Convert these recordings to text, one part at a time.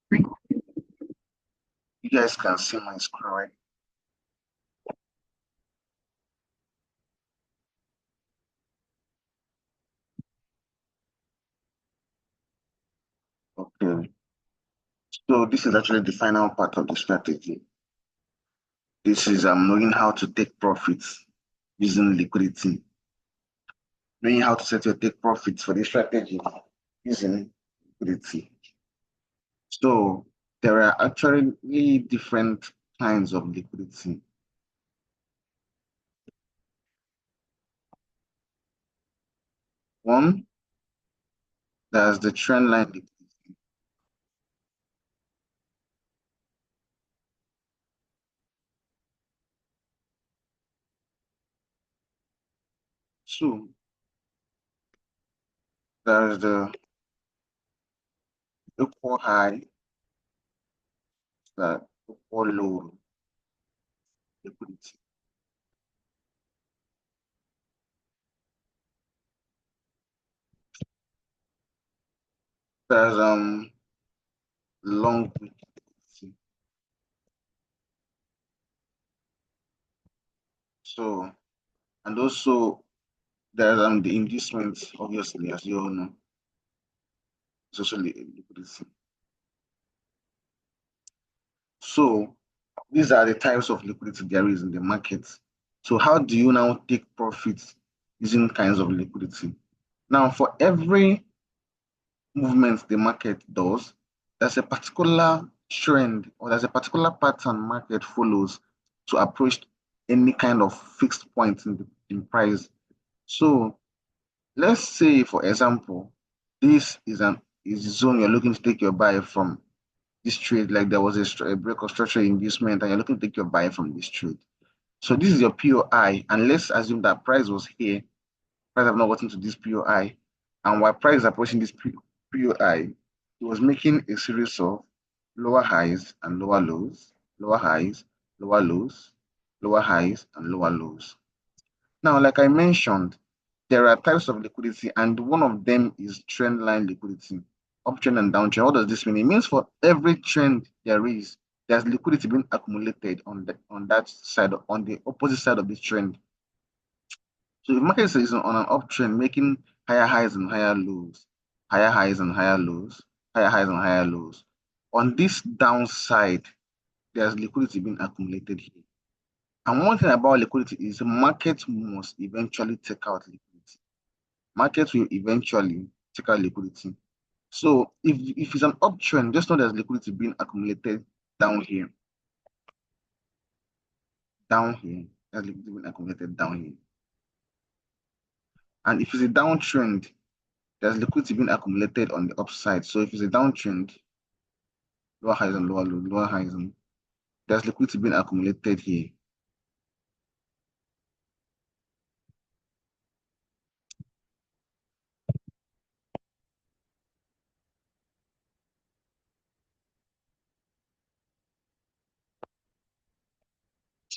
You guys can see my screen, right? Okay. So this is actually the final part of the strategy. This is knowing how to take profits using liquidity. Knowing how to set your take profits for this strategy using liquidity. So there are actually different kinds of liquidity. One, there's the trend line liquidity. Two, there's the equal high, the equal low liquidity. There's long liquidity. So and also there's the inducements, obviously, as you all know, it's also liquidity. So these are the types of liquidity there is in the market. So how do you now take profits using kinds of liquidity? Now, for every movement the market does, there's a particular trend or there's a particular pattern market follows to approach any kind of fixed point in price. So let's say, for example, this is a zone you're looking to take your buy from this trade, like there was a break of structural inducement, and you're looking to take your buy from this trade. So this is your POI, and let's assume that price was here. Price have not gotten to this POI, and while price is approaching this POI, it was making a series of lower highs and lower lows, lower highs, lower lows, lower highs, and lower lows. Now, like I mentioned, there are types of liquidity, and one of them is trend line liquidity, uptrend and downtrend. What does this mean? It means for every trend there's liquidity being accumulated on that side, on the opposite side of this trend. So if market is on an uptrend, making higher highs and higher lows, higher highs and higher lows, higher highs and higher lows. On this downside, there's liquidity being accumulated here. And one thing about liquidity is the market must eventually take out liquidity. Markets will eventually take out liquidity. So if it's an uptrend, just know there's liquidity being accumulated down here, down here. There's liquidity being accumulated down here. And if it's a downtrend, there's liquidity being accumulated on the upside. So if it's a downtrend, lower highs and lower lows, lower highs, and there's liquidity being accumulated here.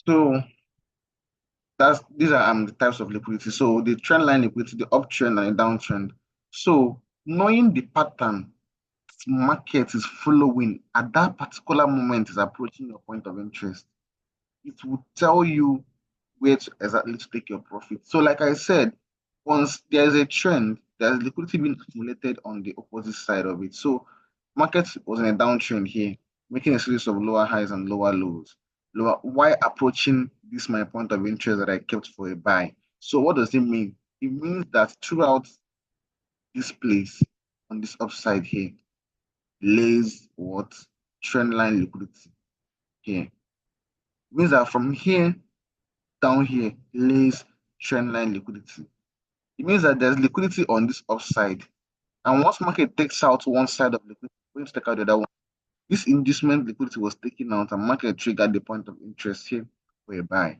So these are the types of liquidity. So the trend line liquidity, the uptrend and the downtrend. So knowing the pattern market is following at that particular moment is approaching your point of interest, it will tell you where to exactly to take your profit. So, like I said, once there's a trend, there's liquidity being accumulated on the opposite side of it. So, market was in a downtrend here, making a series of lower highs and lower lows. Lower, why approaching this my point of interest that I kept for a buy? So, what does it mean? It means that throughout this place on this upside here, lays what trend line liquidity here. It means that from here down here lays trend line liquidity. It means that there's liquidity on this upside. And once market takes out one side of liquidity, we're going to take out the other one. This inducement liquidity was taken out and market triggered the point of interest here for a buy.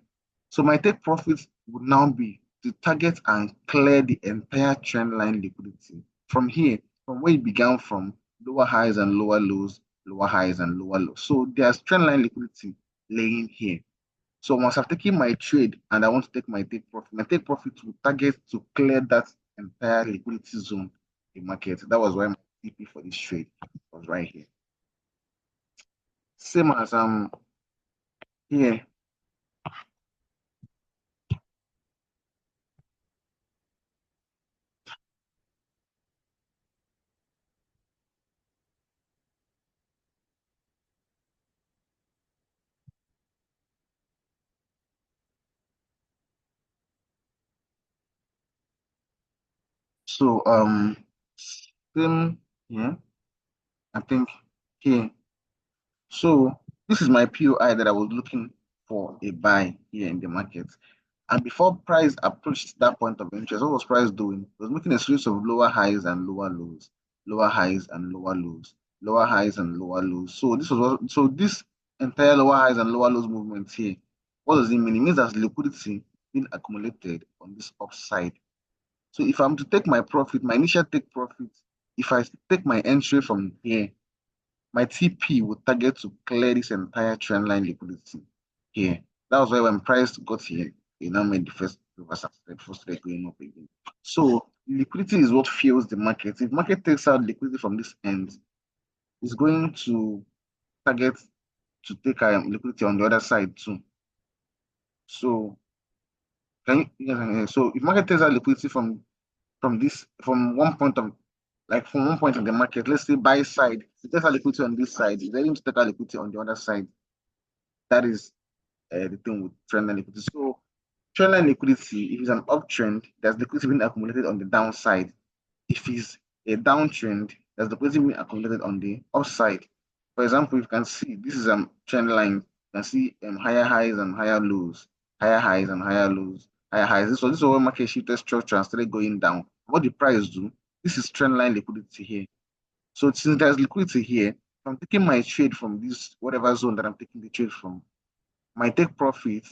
So my take profit would now be to target and clear the entire trend line liquidity. From here, from where it began from, lower highs and lower lows, lower highs and lower lows. So there's trend line liquidity laying here. So once I've taken my trade and I want to take my take profit will target to clear that entire liquidity zone in market. That was why my TP for this trade was right here. Same as here. So same here. I think here. So this is my POI that I was looking for a buy here in the market. And before price approached that point of interest, what was price doing? It was making a series of lower highs and lower lows, lower highs and lower lows, lower highs and lower lows. So this entire lower highs and lower lows movement here, what does it mean? It means there's liquidity being accumulated on this upside. So if I'm to take my profit, my initial take profit, if I take my entry from here, my TP would target to clear this entire trend line liquidity here. That was why when price got here, it now made the first reversal, the first leg going up again. So liquidity is what fuels the market. If market takes out liquidity from this end, it's going to target to take liquidity on the other side too. So so if market takes out liquidity from one point of from one point of the market, let's say buy side, it takes out liquidity on this side, it's ready to take out liquidity on the other side. That is the thing with trendline liquidity. So trendline liquidity, if it's an uptrend, there's liquidity being accumulated on the downside. If it's a downtrend, there's liquidity being accumulated on the upside. For example, you can see this is a trend line. You can see higher highs and higher lows, higher highs and higher lows, higher highs. This is where market shifted structure and started going down. What the price do? This is trend line liquidity here. So since there's liquidity here, if I'm taking my trade from this whatever zone that I'm taking the trade from, my take profit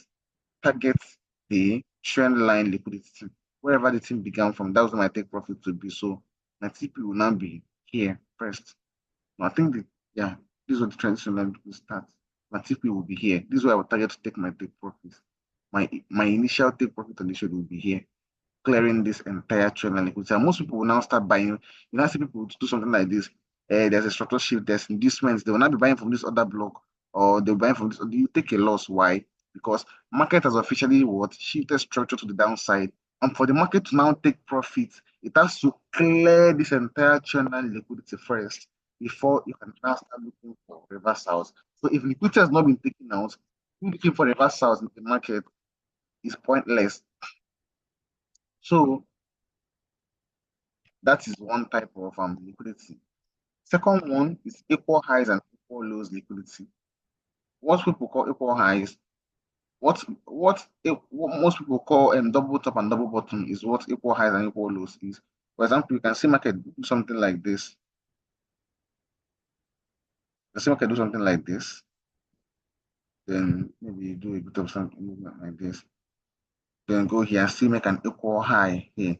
targets the trend line liquidity. Wherever the thing began from, that was where my take profit to be. So my TP will now be here first. Now, I think that, yeah, this is what the transition line will start. My TP will be here. This is where I will target to take my take profit. My initial take profit on the trade will be here, clearing this entire trend line liquidity. And most people will now start buying. You now see people do something like this. There's a structural shift, there's inducements. They will not be buying from this other block, or they'll buy from this. You take a loss. Why? Because market has officially what shifted structure to the downside. And for the market to now take profit, it has to clear this entire trend line liquidity first before you can now start looking for reversals. So if liquidity has not been taken out, looking for reversals in the market is pointless. So that is one type of liquidity. Second one is equal highs and equal lows liquidity. What people call equal highs, what most people call double top and double bottom is what equal highs and equal lows is. For example, you can see market do something like this. You can see market do something like this. Then maybe you do a bit of some movement like this. Then go here and see make an equal high here.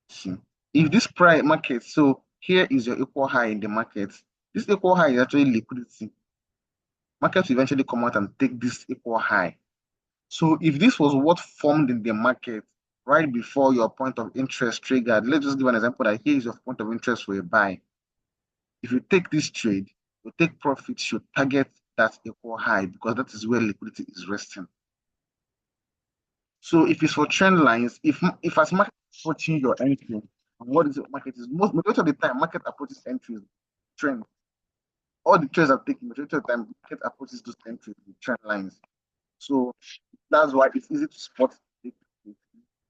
See. If this price market, so here is your equal high in the market. This equal high is actually liquidity. Markets will eventually come out and take this equal high. So if this was what formed in the market right before your point of interest triggered, let's just give an example that here is your point of interest for a buy. If you take this trade, you take profits, you target that equal high because that is where liquidity is resting. So if it's for trend lines, if as market approaching your entry, and what is it market is majority of the time market approaches entries trend. All the trades are taking majority of the time market approaches those entries with trend lines. So that's why it's easy to spot the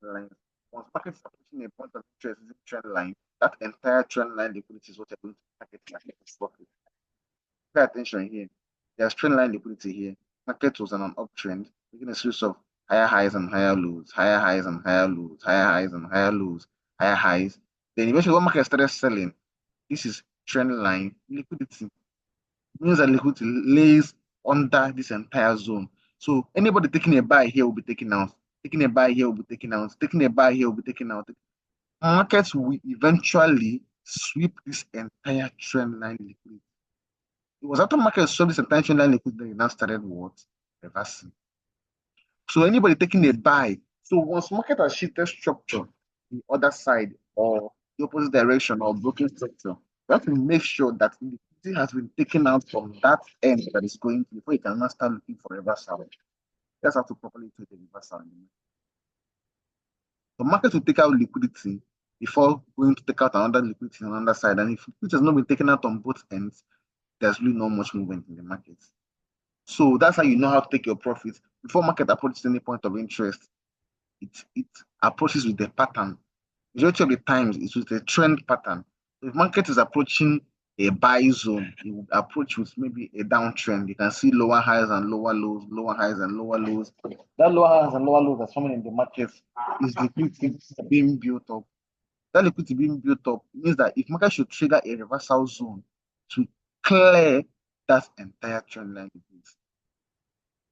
lines. Once market is approaching a point of interest using trend line, that entire trend line liquidity is what you're going to target market profit. Pay attention here. There's trend line liquidity here. Market was on an uptrend, making a series of higher highs and higher lows, higher highs and higher lows, higher highs and higher lows, higher highs. Then eventually when market started selling, this is trend line liquidity. It means that liquidity lays under this entire zone. So anybody taking a buy here will be taken out. Taking a buy here will be taken out. Taking a buy here will be taken out. Markets will eventually sweep this entire trend line liquidity. It was after market swept this entire trend line liquidity that it now started what? Reversing. So anybody taking a buy. So once market has shifted structure, the other side or the opposite direction or broken structure, You have to make sure that liquidity has been taken out from that end that is going to before you can now start looking for reversal. You just have to properly take the reversal. The market will take out liquidity before going to take out another liquidity on another side. And if liquidity has not been taken out on both ends, there's really not much movement in the market. So that's how you know how to take your profits. Before market approaches any point of interest, it approaches with a pattern. Majority of the times, it's with a trend pattern. If market is approaching a buy zone, it would approach with maybe a downtrend. You can see lower highs and lower lows, lower highs and lower lows. That lower highs and lower lows that's coming in the market is liquidity being built up. That liquidity being built up means that if market should trigger a reversal zone to clear that entire trend line.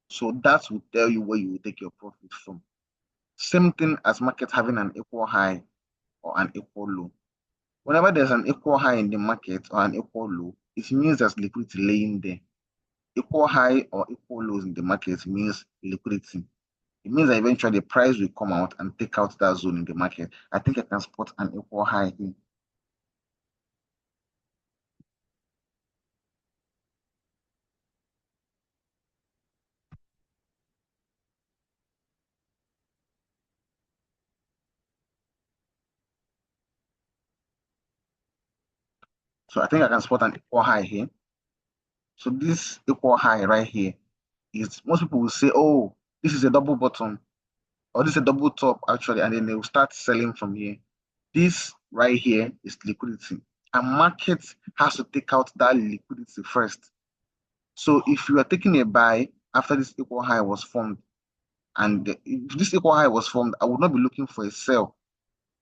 So that will tell you where you will take your profit from. Same thing as market having an equal high or an equal low. Whenever there's an equal high in the market or an equal low, it means there's liquidity laying there. Equal high or equal lows in the market means liquidity. It means that eventually the price will come out and take out that zone in the market. I think I can spot an equal high here. So I think I can spot an equal high here. So this equal high right here is most people will say, oh, this is a double bottom or this is a double top actually, and then they will start selling from here. This right here is liquidity. And market has to take out that liquidity first. So if you are taking a buy after this equal high was formed, and if this equal high was formed, I would not be looking for a sell.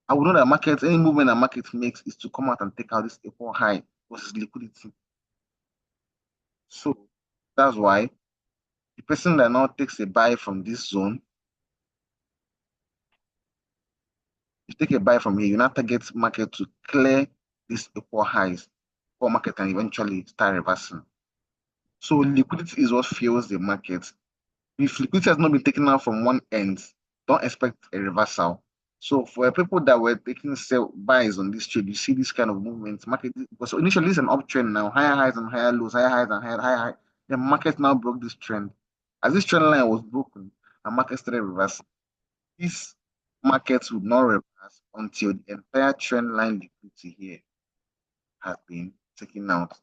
I would know that market, any movement that market makes is to come out and take out this equal high versus liquidity. So that's why the person that now takes a buy from this zone, you take a buy from here, you now target market to clear these equal highs before market can eventually start reversing. So liquidity is what fuels the market. If liquidity has not been taken out from one end, don't expect a reversal. So for people that were taking sell buys on this trade, you see this kind of movement. Market because initially it's an uptrend now, higher highs and higher lows, higher highs and higher high. The market now broke this trend. As this trend line was broken, the market started reversing. This market would not reverse until the entire trend line liquidity here has been taken out.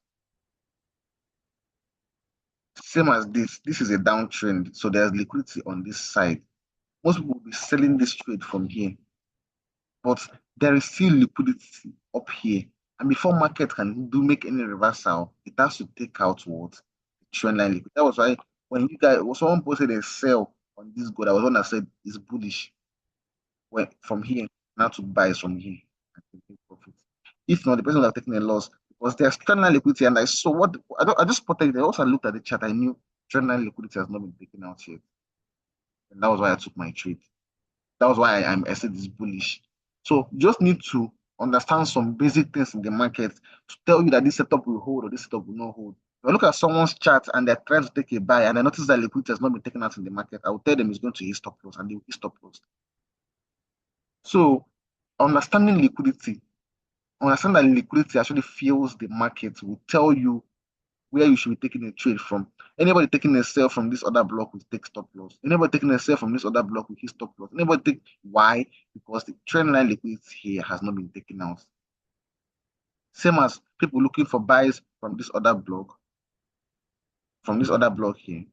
Same as this is a downtrend, so there's liquidity on this side. Most people will be selling this trade from here, but there is still liquidity up here. And before market can do make any reversal, it has to take out what the trend line liquidity. That was why when you guys, when someone posted a sell on this gold, I was one that said it's bullish. When from here now to buy from here and take profit. If not, the person would have taken a loss because there's trend line liquidity, and I saw what I just spotted it. I also looked at the chart. I knew trend line liquidity has not been taken out yet, and that was why I took my trade. That was why I said it's bullish. So you just need to understand some basic things in the market to tell you that this setup will hold or this setup will not hold. If I look at someone's chart and they're trying to take a buy and I notice that liquidity has not been taken out in the market, I will tell them it's going to hit stop loss and they will hit stop loss. So understanding liquidity, understand that liquidity actually fuels the market, will tell you where you should be taking a trade from. Anybody taking a sell from this other block will take stop loss. Anybody taking a sell from this other block will hit stop loss. Anybody take why? Because the trend line liquidity here has not been taken out. Same as people looking for buys from this other block here,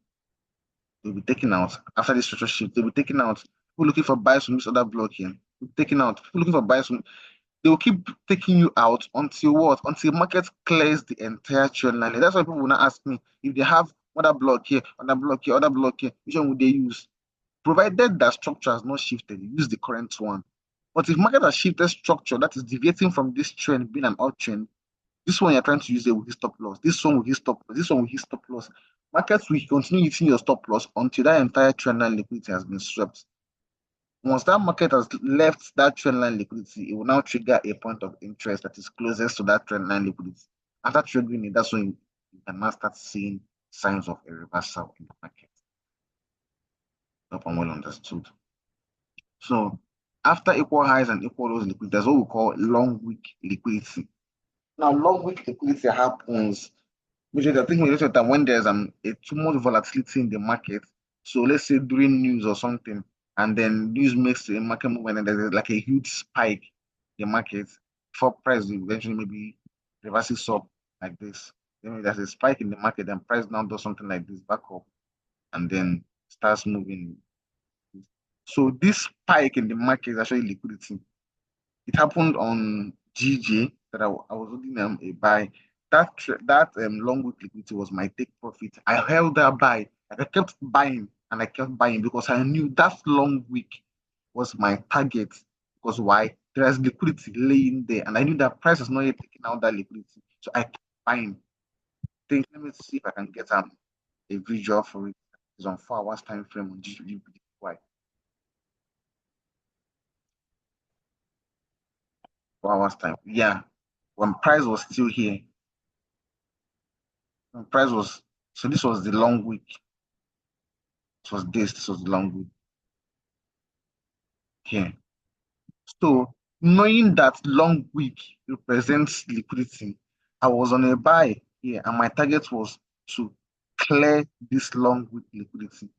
they'll be taken out after this structure shift. They'll be taken out. People looking for buys from this other block here, will be taken out. People looking for buys from they will keep taking you out until what? Until market clears the entire trend line. That's why people will not ask me if they have other block here, other block here, other block here, which one would they use? Provided that structure has not shifted, use the current one. But if market has shifted structure that is deviating from this trend being an uptrend, this one you're trying to use it will hit stop loss. This one will hit stop loss. This one will hit stop loss. Markets will continue hitting your stop loss until that entire trend line liquidity has been swept. Once that market has left that trend line liquidity, it will now trigger a point of interest that is closest to that trend line liquidity. After triggering it, that's when you can now start seeing signs of a reversal in the market. Hope I'm well understood. So after equal highs and equal lows liquidity, that's what we call long week liquidity. Now, long week liquidity happens. Which is, I think, most of the time when there's a too much volatility in the market. So let's say during news or something, and then news makes a market movement, and there's like a huge spike in the market for price eventually maybe reverses up like this. Then there's a spike in the market, and price now does something like this back up, and then starts moving. So this spike in the market is actually liquidity. It happened on GJ that I was holding a buy. That long week liquidity was my take profit. I held that buy. I kept buying and I kept buying because I knew that long week was my target. Because why? There's liquidity laying there, and I knew that price is not yet taking out that liquidity. So I kept buying. Think, let me see if I can get a visual for it. It's on 4 hours time frame on GJ. Why? 4 hours time. Yeah. When price was still here, price was so this was the long week. This was the long week here. So knowing that long week represents liquidity, I was on a buy here, and my target was to clear this long week liquidity.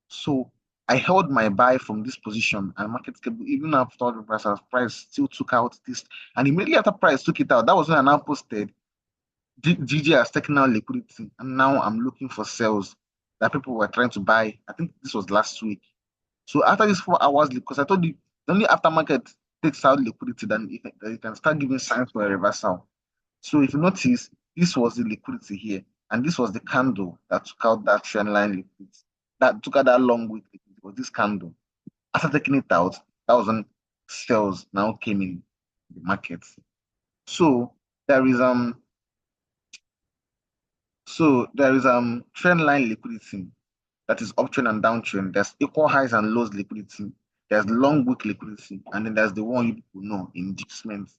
So I held my buy from this position, and market cable, even after the price still took out this, and immediately after price took it out, that was when I now posted GG has taken out liquidity, and now I'm looking for sales that people were trying to buy. I think this was last week. So after these 4 hours, because I told you, only after market takes out liquidity, then you can start giving signs for a reversal. So if you notice, this was the liquidity here, and this was the candle that took out that trend line liquidity, that took out that long week liquidity, was this candle. After taking it out, that was when sales now came in the market. So there is trend line liquidity that is uptrend and downtrend. There's equal highs and lows liquidity. There's long week liquidity, and then there's the one you people know, inducement.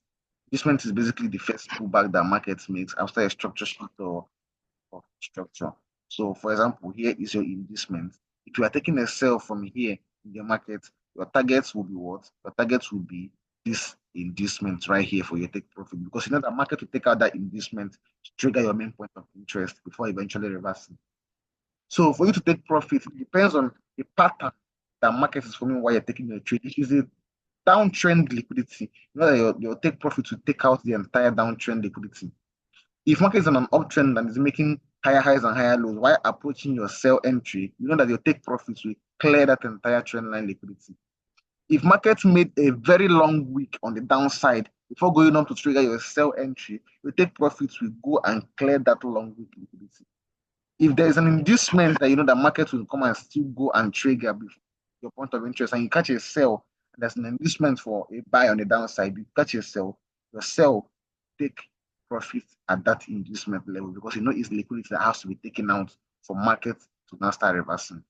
Inducement is basically the first pullback that markets makes after a structure shift or structure. So, for example, here is your inducement. If you are taking a sell from here in the market, your targets will be what? Your targets will be this inducement right here for your take profit, because you know the market will take out that inducement to trigger your main point of interest before eventually reversing. So for you to take profit, it depends on the pattern that market is forming while you're taking your trade. If it's a downtrend liquidity, you know that your take profit will take out the entire downtrend liquidity. If market is on an uptrend and is making higher highs and higher lows while approaching your sell entry, you know that your take profits will clear that entire trend line liquidity. If market made a very long week on the downside before going on to trigger your sell entry, your take profits will go and clear that long week liquidity. If there's an inducement that you know the market will come and still go and trigger before your point of interest, and you catch a sell, there's an inducement for a buy on the downside, you catch a sell, your sell take profit at that inducement level, because you know it's liquidity that has to be taken out for market to now start reversing.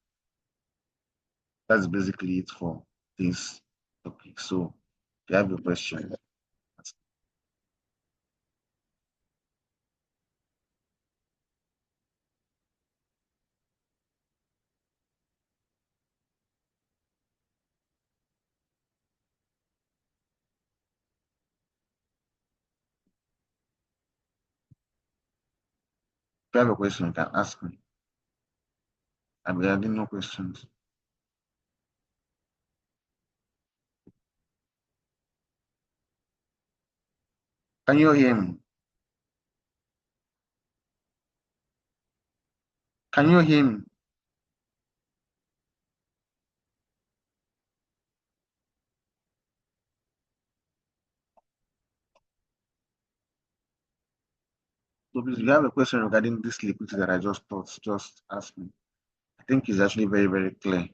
That's basically it for this topic. So if you have a question, you can ask me. I'm having no questions. Can you hear me? Can you hear me? So please, if you have a question regarding this liquidity that I just taught, just ask me. I think it's actually very, very clear.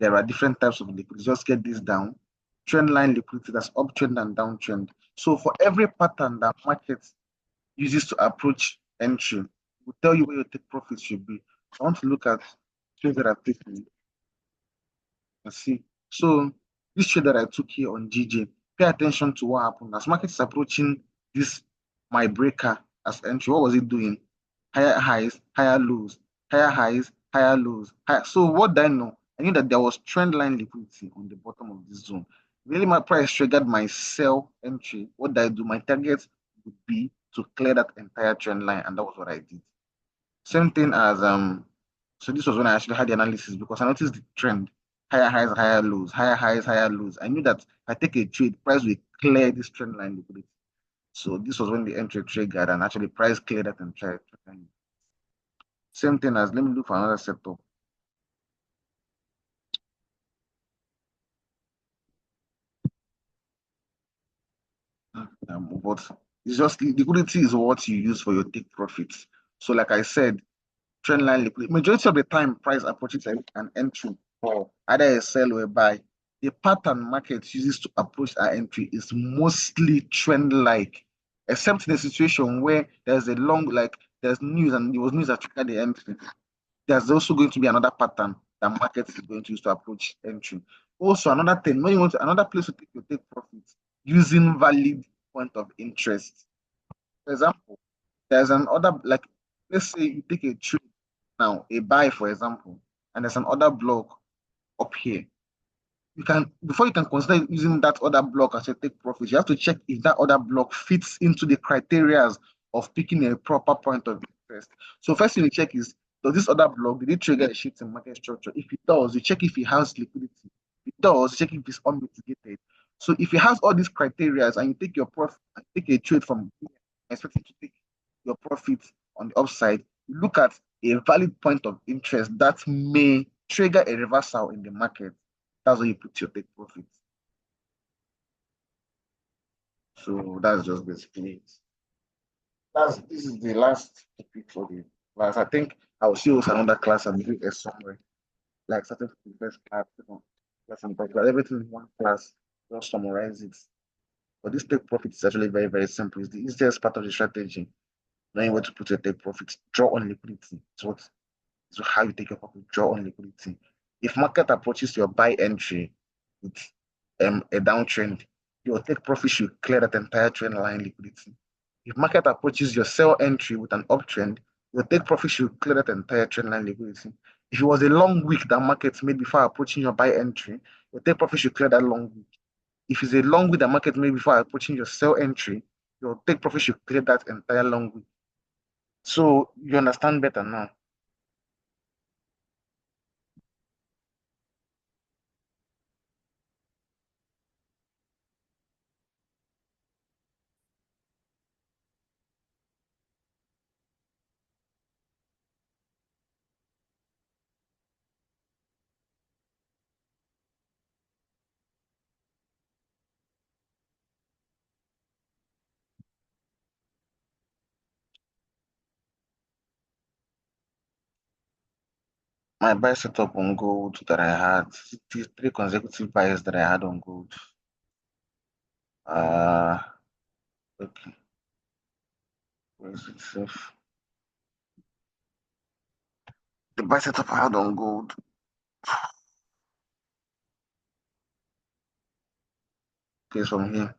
There are different types of liquidity. Just get this down. Trend line liquidity, that's uptrend and downtrend. So for every pattern that market uses to approach entry, will tell you where your take profit should be. I want to look at trades that I've taken and see. So this trade that I took here on GJ, pay attention to what happened. As market is approaching this my breaker as entry, what was it doing? Higher highs, higher lows, higher highs, higher lows. Higher. So what did I know? I knew that there was trend line liquidity on the bottom of this zone. Really, my price triggered my sell entry. What did I do? My target would be to clear that entire trend line, and that was what I did. Same thing as so this was when I actually had the analysis because I noticed the trend, higher highs, higher lows, higher highs, higher lows. I knew that if I take a trade, price will clear this trend line liquidity. So this was when the entry triggered and actually price cleared that entire trend line. Same thing as let me look for another setup. But it's just liquidity is what you use for your take profits. So like I said, trend line liquidity. Majority of the time, price approaches an entry or either a sell or a buy. The pattern market uses to approach our entry is mostly trend like, except in a situation where there's a long, like there's news and there was news that triggered the entry. There's also going to be another pattern that market is going to use to approach entry. Also, another thing, when you want to, another place to take your take profits using valid point of interest. For example, there's an order like let's say you take a trade now, a buy, for example, and there's an order block up here. You can before you can consider using that other block as a take profit, you have to check if that other block fits into the criteria of picking a proper point of interest. So first thing you check is does this other block did it trigger a shift in market structure? If it does, you check if it has liquidity. If it does, check if it's unmitigated. So if it has all these criteria and you take your profit and take a trade from here, expecting to take your profit on the upside, you look at a valid point of interest that may trigger a reversal in the market. That's where you put your take profit. So that's just basically it. This is the last topic for the class. I think I will see also another class and do a summary. Like starting from the first class, second class, and third class. Everything in one class, just summarize it. But this take profit is actually very, very simple. It's the easiest part of the strategy. Knowing where to put your take profit, draw on liquidity. So how you take your profit, draw on liquidity. If market approaches your buy entry with a downtrend, your take profit should clear that entire trend line liquidity. If market approaches your sell entry with an uptrend, your take profit should clear that entire trend line liquidity. If it was a long wick that market made before approaching your buy entry, your take profit should clear that long wick. If it's a long wick that market made before approaching your sell entry, your take profit should clear that entire long wick. So you understand better now. My buy setup on gold that I had, three consecutive buys that I had on gold. Uh, okay, where is it safe? The buy setup I had on gold. Okay, from here.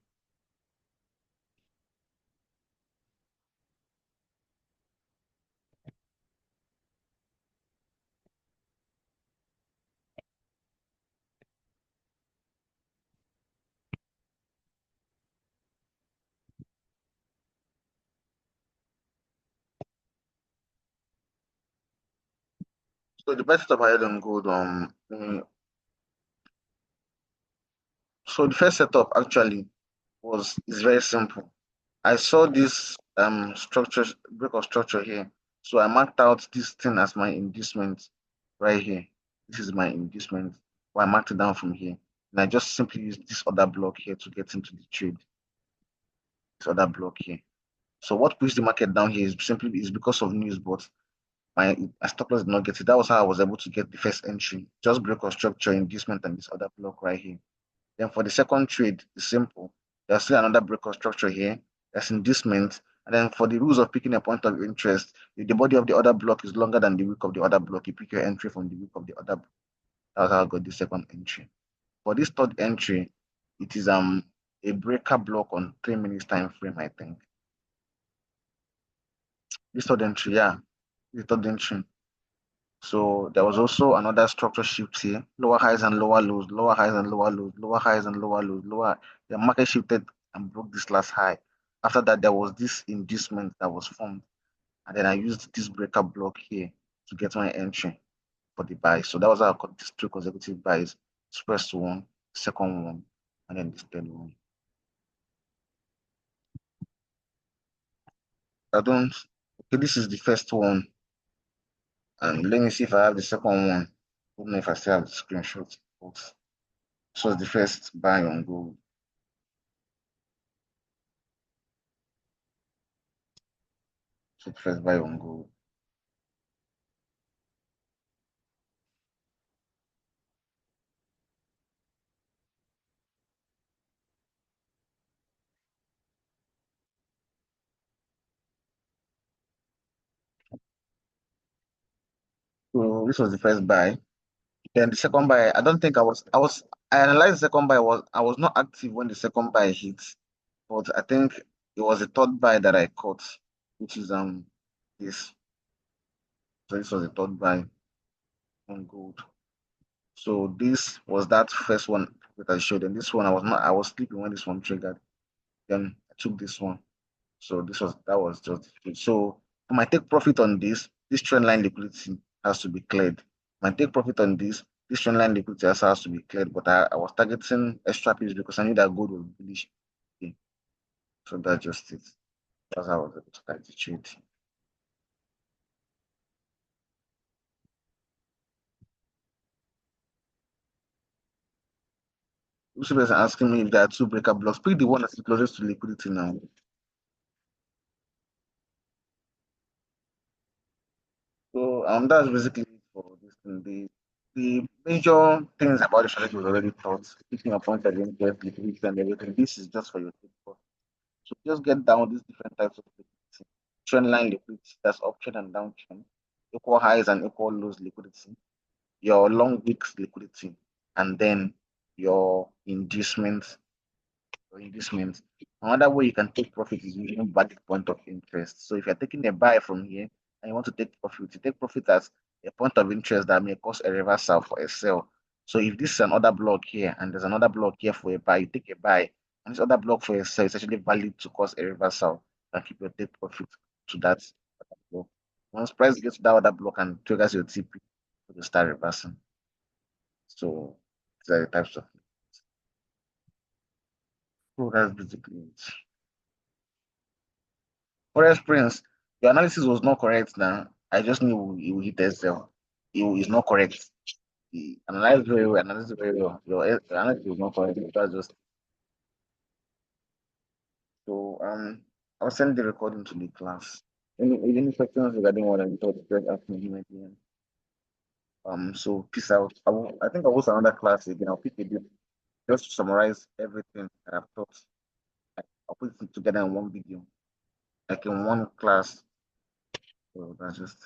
So the buy setup I had on gold. So the first setup actually was is very simple. I saw this structure break of structure here, so I marked out this thing as my inducement right here. This is my inducement. Well, I marked it down from here, and I just simply used this other block here to get into the trade. This other block here. So what pushed the market down here is simply is because of news, but my stop loss did not get it. That was how I was able to get the first entry. Just break of structure, inducement, and this other block right here. Then for the second trade, it's simple. There's still another break of structure here. There's inducement. And then for the rules of picking a point of interest, if the body of the other block is longer than the wick of the other block, you pick your entry from the wick of the other block. That's how I got the second entry. For this third entry, it is a breaker block on 3 minutes time frame, I think. This third entry, yeah, the third entry. So there was also another structure shift here, lower highs and lower lows, lower highs and lower lows, lower highs and lower lows, lower. The market shifted and broke this last high. After that, there was this inducement that was formed, and then I used this breaker block here to get my entry for the buy. So that was how I got these three consecutive buys. First one, second one, and then this third one. I don't. Okay, this is the first one, and let me see if I have the second one. I don't know if I still have the screenshot. But this was the first buy on gold. So the first buy on gold. So this was the first buy. Then the second buy, I don't think I analyzed the second buy I was not active when the second buy hit, but I think it was the third buy that I caught, which is this. So this was the third buy on gold. So this was that first one that I showed, and this one I was sleeping when this one triggered. Then I took this one. So that was just it. So for my take profit on this trend line liquidity has to be cleared. My take profit on this trend line liquidity also has to be cleared. But I was targeting extra piece because I knew that gold was bullish. Okay. So that's just it. That's how I was able to catch the trade. Lucy is asking me if there are two breaker blocks. Pick the one that's closest to liquidity now. So that's basically it for this thing. The major things about the strategy was already taught. Picking up points against liquidity and everything. This is just for your take. So just get down these different types of liquidity. Trend line liquidity, that's uptrend and downtrend, equal highs and equal lows liquidity, your long wicks liquidity, and then your inducement or inducement. Another way you can take profit is using valid point of interest. So if you're taking a buy from here and you want to take profit, you take profit as a point of interest that may cause a reversal for a sell. So if this is another block here and there's another block here for a buy, you take a buy, and this other block for a sell is actually valid to cause a reversal and keep your take profit to that other block. Once price gets to that other block and triggers your TP, you will start reversing. So these are the types of. So that's basically it. Forest Prince, your analysis was not correct now. I just knew you hit SL. You is not correct. You analyzed very well. Your analysis was not correct. That's just so I'll send the recording to the class. Any questions regarding what I taught, just ask me again. So peace out. I think I'll host another class again. I'll pick a date just to summarize everything that I've taught. I'll put it together in one video, like in one class. So that's just